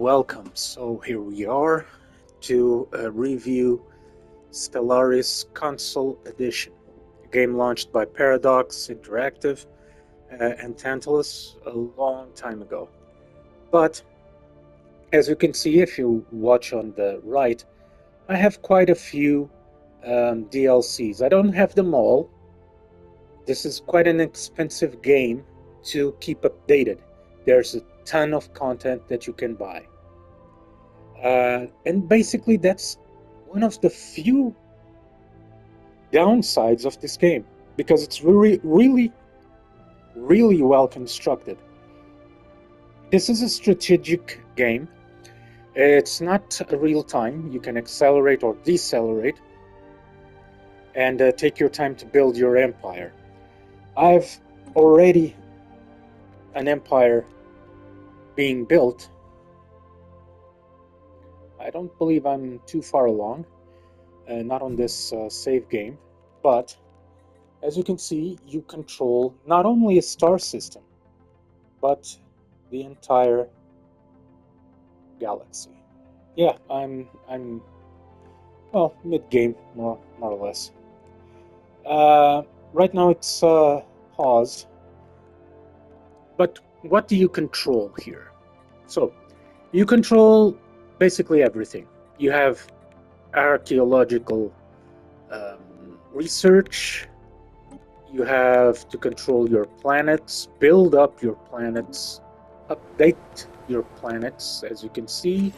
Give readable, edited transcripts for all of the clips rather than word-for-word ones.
welcome. So here we are to review Stellaris Console Edition, a game launched by Paradox Interactive and Tantalus a long time ago. But as you can see, if you watch on the right, I have quite a few DLCs. I don't have them all. This is quite an expensive game to keep updated. There's a ton of content that you can buy. And basically, that's one of the few downsides of this game because it's really well constructed. This is a strategic game. It's not real time. You can accelerate or decelerate and take your time to build your empire. I've already an empire being built. I don't believe I'm too far along, not on this save game, but as you can see, you control not only a star system, but the entire galaxy. Yeah, I'm well mid-game, more or less. Right now it's paused, but what do you control here? So you control basically everything. You have archaeological research. You have to control your planets, build up your planets, update your planets. As you can see,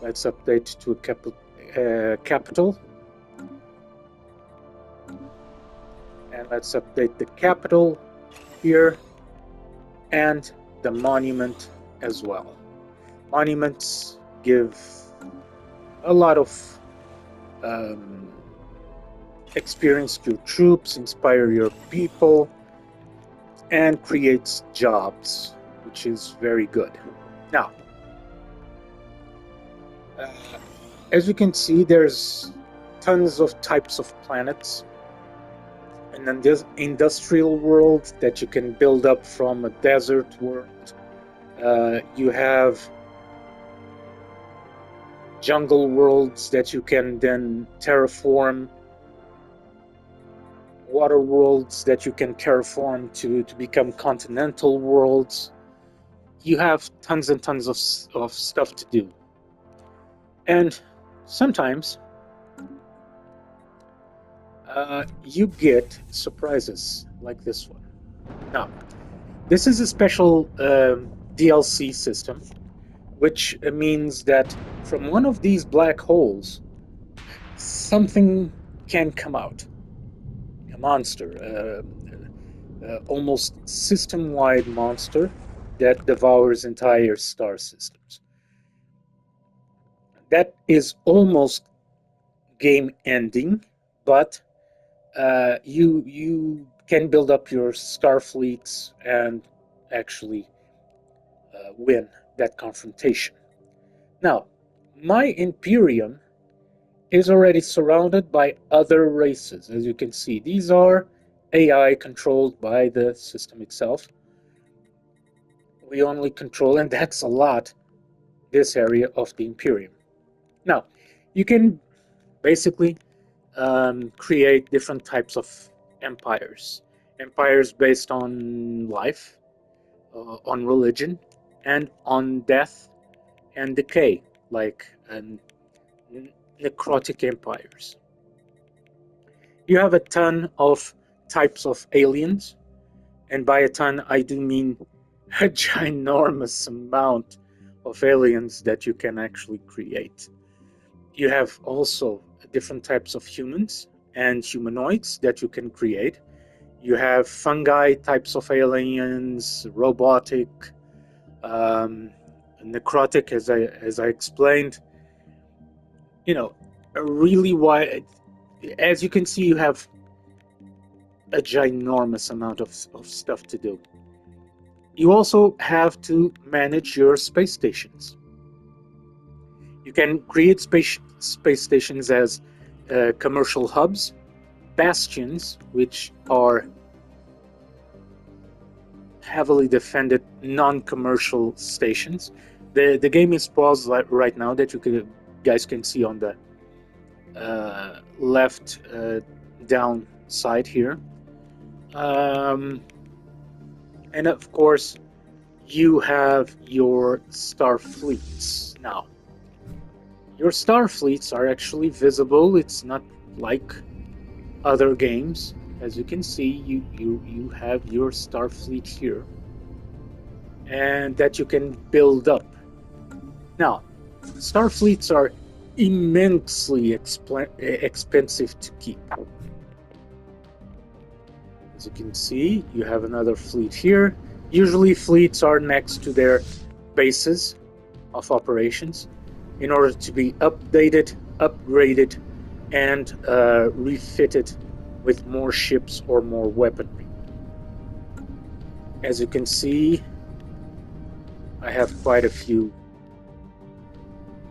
let's update to a capital. And let's update the capital here and the monument as well. Monuments give a lot of experience to your troops, inspire your people, and creates jobs, which is very good. Now, as you can see, there's tons of types of planets. And then there's industrial world that you can build up from a desert world. You have jungle worlds that you can then terraform, water worlds that you can terraform to become continental worlds. You have tons and tons of stuff to do. And sometimes you get surprises like this one. Now, this is a special DLC system, which means that from one of these black holes, something can come out. A monster, almost system-wide monster that devours entire star systems. That is almost game-ending, but you can build up your star fleets and actually win that confrontation. Now, my Imperium is already surrounded by other races. As you can see, these are AI controlled by the system itself. We only control, and that's a lot, this area of the Imperium. Now, you can basically create different types of empires. Empires based on life, on religion, and on death and decay, like necrotic empires. You have a ton of types of aliens, and by a ton I do mean a ginormous amount of aliens that you can actually create. You have also different types of humans and humanoids that you can create. You have fungi types of aliens, robotic, necrotic, as I explained. You know, a really wide. As you can see, you have a ginormous amount of stuff to do. You also have to manage your space stations. You can create space stations as commercial hubs, bastions, which are heavily defended non-commercial stations, The game is paused right now, that you guys can see on the left down side here. And of course, you have your star fleets. Now, your star fleets are actually visible. It's not like other games. As you can see, you have your star fleet here, and that you can build up. Now, star fleets are immensely expensive to keep. As you can see, you have another fleet here. Usually fleets are next to their bases of operations in order to be updated, upgraded, and refitted with more ships or more weaponry. As you can see, I have quite a few.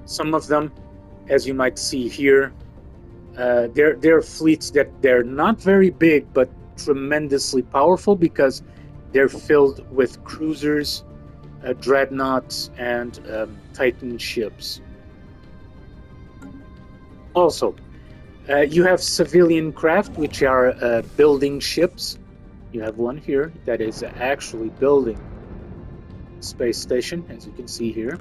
Some of them, as you might see here, they're fleets that they're not very big, but tremendously powerful because they're filled with cruisers, dreadnoughts, and Titan ships. Also, you have civilian craft, which are building ships. You have one here that is actually building a space station, as you can see here.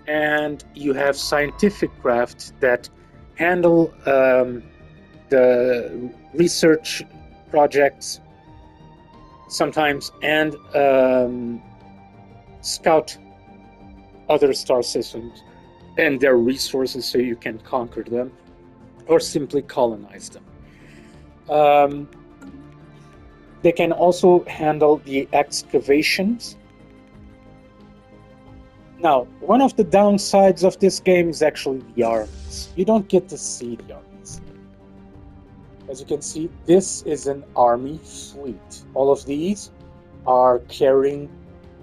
And you have scientific craft that handle the research projects sometimes, and scout other star systems and their resources so you can conquer them or simply colonize them. They can also handle the excavations. Now, one of the downsides of this game is actually the armies. You don't get to see the armies. As you can see, this is an army fleet. All of these are carrying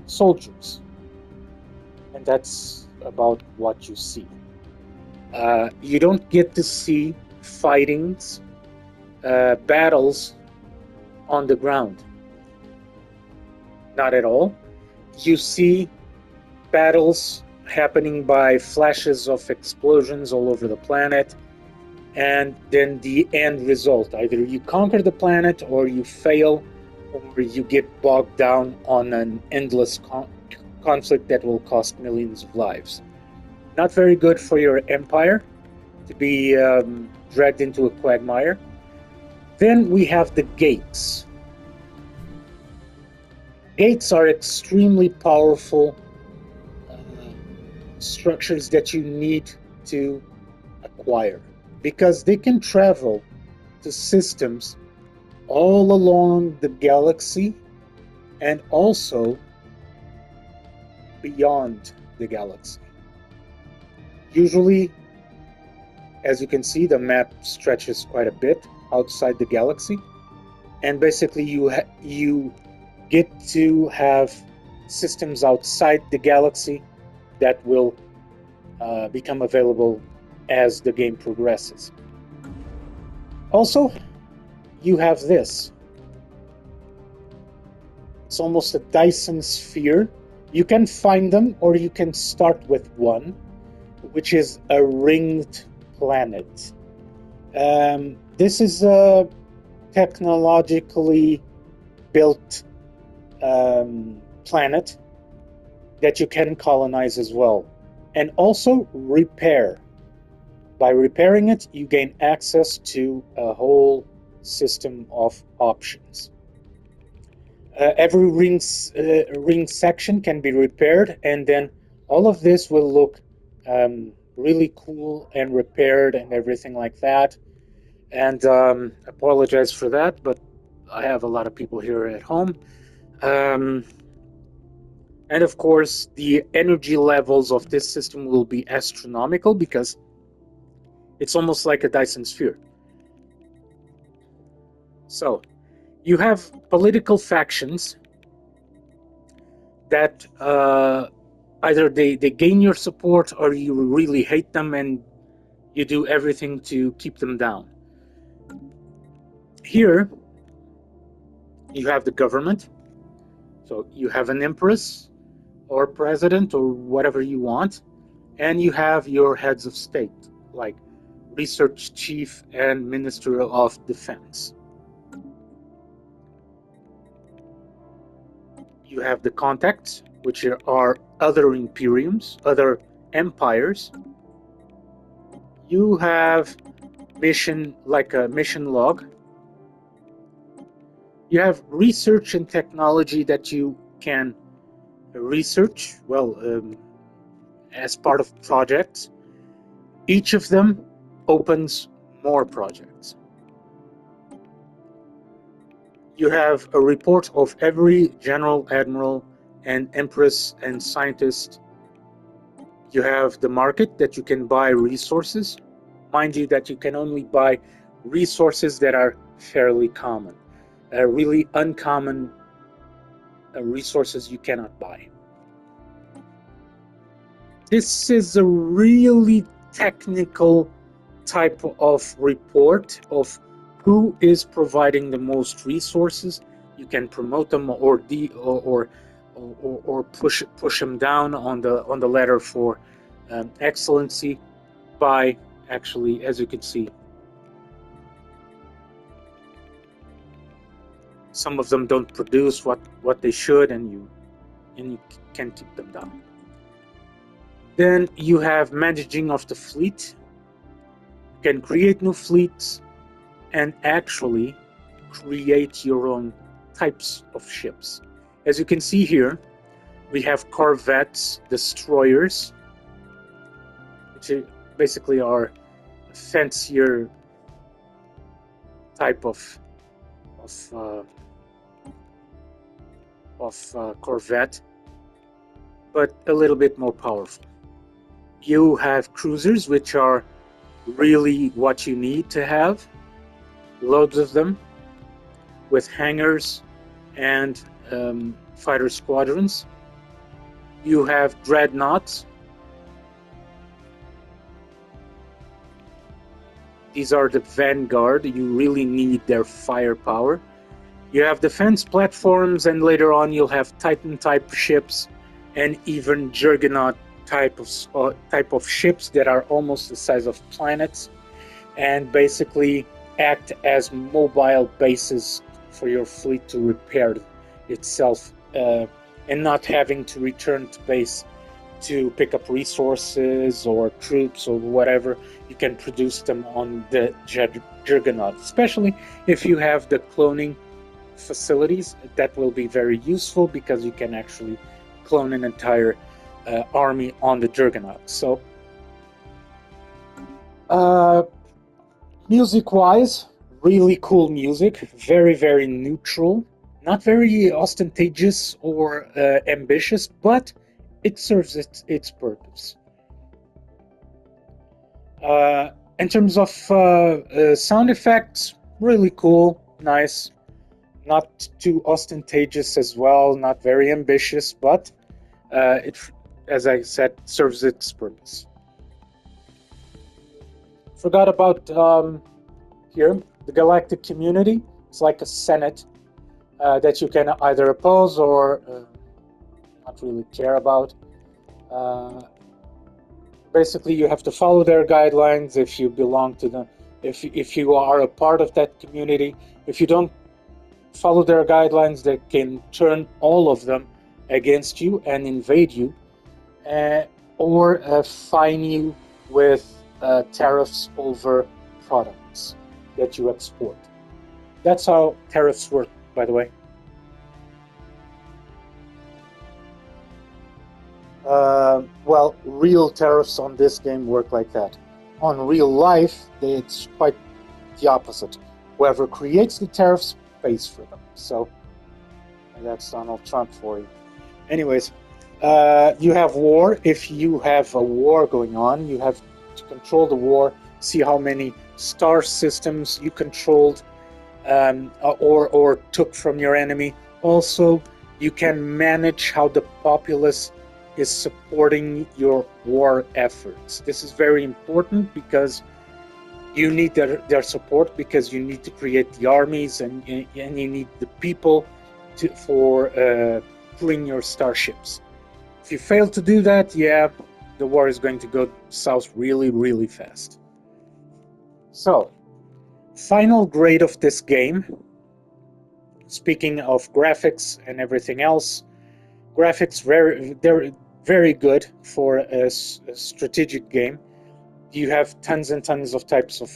soldiers. And that's about what you see. You don't get to see fightings, battles on the ground. Not at all. You see battles happening by flashes of explosions all over the planet, and then the end result. Either you conquer the planet, or you fail, or you get bogged down on an endless conflict that will cost millions of lives. Not very good for your empire to be dragged into a quagmire. Then we have the gates. Gates are extremely powerful structures that you need to acquire, because they can travel to systems all along the galaxy and also beyond the galaxy. Usually, as you can see, the map stretches quite a bit outside the galaxy, and basically you get to have systems outside the galaxy that will become available as the game progresses. Also, you have this. It's almost a Dyson sphere. You can find them, or you can start with one, which is a ringed planet. This is a technologically built planet that you can colonize as well, and also repair. By repairing it, you gain access to a whole system of options. Every ring section can be repaired, and then all of this will look really cool and repaired and everything like that. And apologize for that, but I have a lot of people here at home. And of course, the energy levels of this system will be astronomical because it's almost like a Dyson sphere. So, you have political factions that either they gain your support, or you really hate them and you do everything to keep them down. Here, you have the government. So you have an empress, or president or whatever you want, and you have your heads of state, like research chief and minister of defense. You have the contacts, which are other imperiums, other empires. You have mission, like a mission log. You have research and technology that you can research, as part of projects. Each of them opens more projects. You have a report of every general, admiral, and empress and scientist. You have the market that you can buy resources. Mind you that you can only buy resources that are fairly common. Really uncommon resources you cannot buy. This is a really technical type of report of who is providing the most resources. You can promote them or push them down on the ladder for excellency by actually, as you can see, some of them don't produce what they should, and you can keep them down. Then you have managing of the fleet. You can create new fleets and actually create your own types of ships. As you can see here, we have corvettes, destroyers, which basically are a fancier type of corvette, but a little bit more powerful. You have cruisers, which are really what you need to have, loads of them, with hangars and fighter squadrons. You have dreadnoughts. These are the vanguard. You really need their firepower. You have defense platforms, and later on you'll have Titan type ships and even Juggernaut type of ships that are almost the size of planets and basically act as mobile bases for your fleet to repair itself and not having to return to base to pick up resources or troops or whatever. You can produce them on the Juggernaut, especially if you have the cloning facilities. That will be very useful because you can actually clone an entire army on the Juggernaut. So music-wise, really cool music, very neutral, not very ostentatious or ambitious, but it serves its purpose. In terms of sound effects, really cool, nice, not too ostentatious as well, not very ambitious, but it, as I said, serves its purpose. Forgot about here, the galactic community. It's like a senate that you can either oppose or not really care about. Basically, you have to follow their guidelines if you belong to them. If you are a part of that community, if you don't follow their guidelines, they can turn all of them against you and invade you, or fine you with tariffs over products that you export. That's how tariffs work, by the way. Well, real tariffs on this game work like that. On real life, it's quite the opposite. Whoever creates the tariffs pays for them. So that's Donald Trump for you. Anyways, you have war. If you have a war going on, you have to control the war, see how many star systems you controlled or took from your enemy. Also, you can manage how the populace is supporting your war efforts. This is very important because you need their support, because you need to create the armies and you need the people for crewing your starships. If you fail to do that, yeah, the war is going to go south really, really fast. So, final grade of this game. Speaking of graphics and everything else, graphics they're very good for a strategic game. You have tons and tons of types of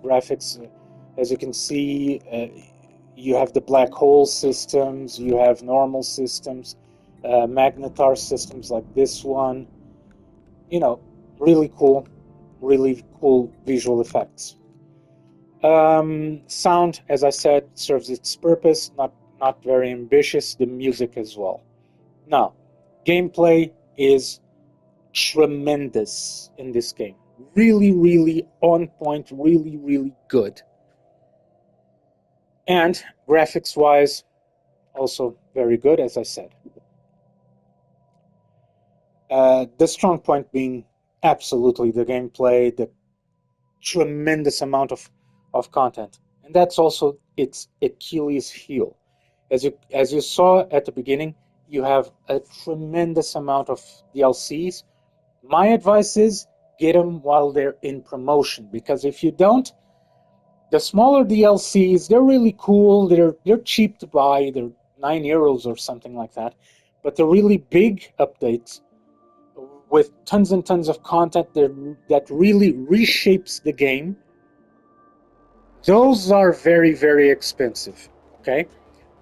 graphics. As you can see, you have the black hole systems, you have normal systems, magnetar systems like this one. You know, really cool visual effects. Sound, as I said, serves its purpose, not very ambitious. The music as well. Now, gameplay is tremendous in this game. Really, really on point, really, really good. And graphics-wise, also very good, as I said. The strong point being absolutely the gameplay, the tremendous amount of content. And that's also its Achilles heel. As you saw at the beginning, you have a tremendous amount of DLCs. My advice is get them while they're in promotion, because if you don't, the smaller DLCs, they're really cool, they're cheap to buy, they're €9 or something like that. But the really big updates with tons and tons of content that really reshapes the game, those are very, very expensive, okay?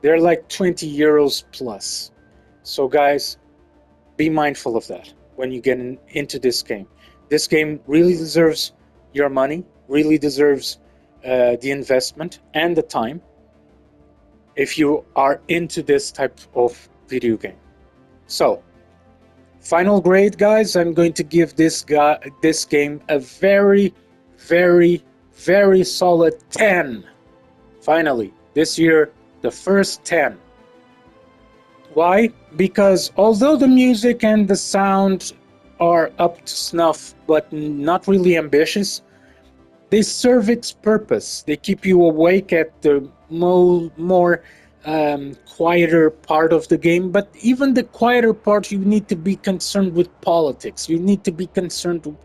They're like €20 plus. So guys, be mindful of that when you get into this game. This game really deserves your money, really deserves the investment and the time if you are into this type of video game. So, final grade, guys, I'm going to give this game a very, very, very solid 10. Finally, this year, the first 10. Why? Because although the music and the sound are up to snuff, but not really ambitious, they serve its purpose. They keep you awake at the more quieter part of the game. But even the quieter part, you need to be concerned with politics. You need to be concerned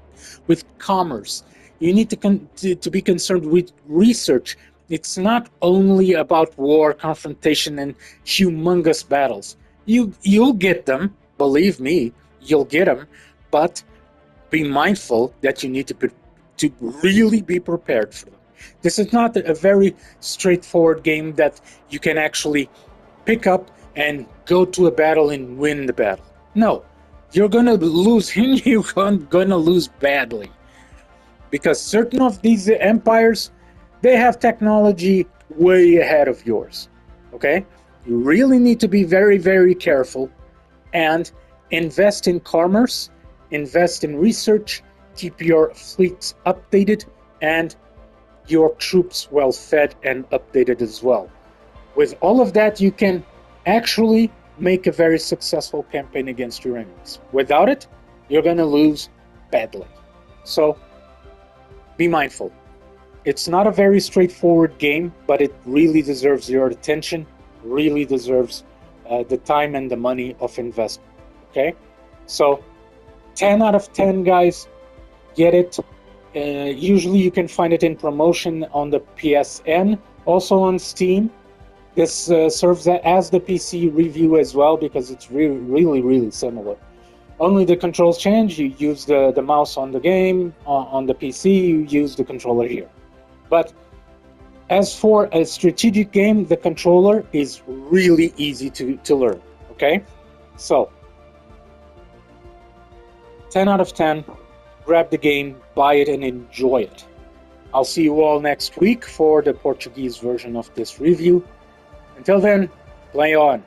with commerce. You need to be concerned with research. It's not only about war, confrontation, and humongous battles. You'll get them, believe me, you'll get them, but be mindful that you need to really be prepared for them. This is not a very straightforward game that you can actually pick up and go to a battle and win the battle. No, you're gonna lose, and you're gonna lose badly. Because certain of these empires, they have technology way ahead of yours, okay? You really need to be very, very careful and invest in commerce, invest in research, keep your fleets updated, and your troops well fed and updated as well. With all of that, you can actually make a very successful campaign against your enemies. Without it, you're going to lose badly. So, be mindful. It's not a very straightforward game, but it really deserves your attention, really deserves the time and the money of investment, okay? So, 10 out of 10, guys, get it. Usually you can find it in promotion on the PSN, also on Steam. This serves as the PC review as well, because it's really, really similar. Only the controls change. You use the mouse on the game. On the PC, you use the controller here. But as for a strategic game, the controller is really easy to learn, okay? So, 10 out of 10. Grab the game, buy it, and enjoy it. I'll see you all next week for the Portuguese version of this review. Until then, play on.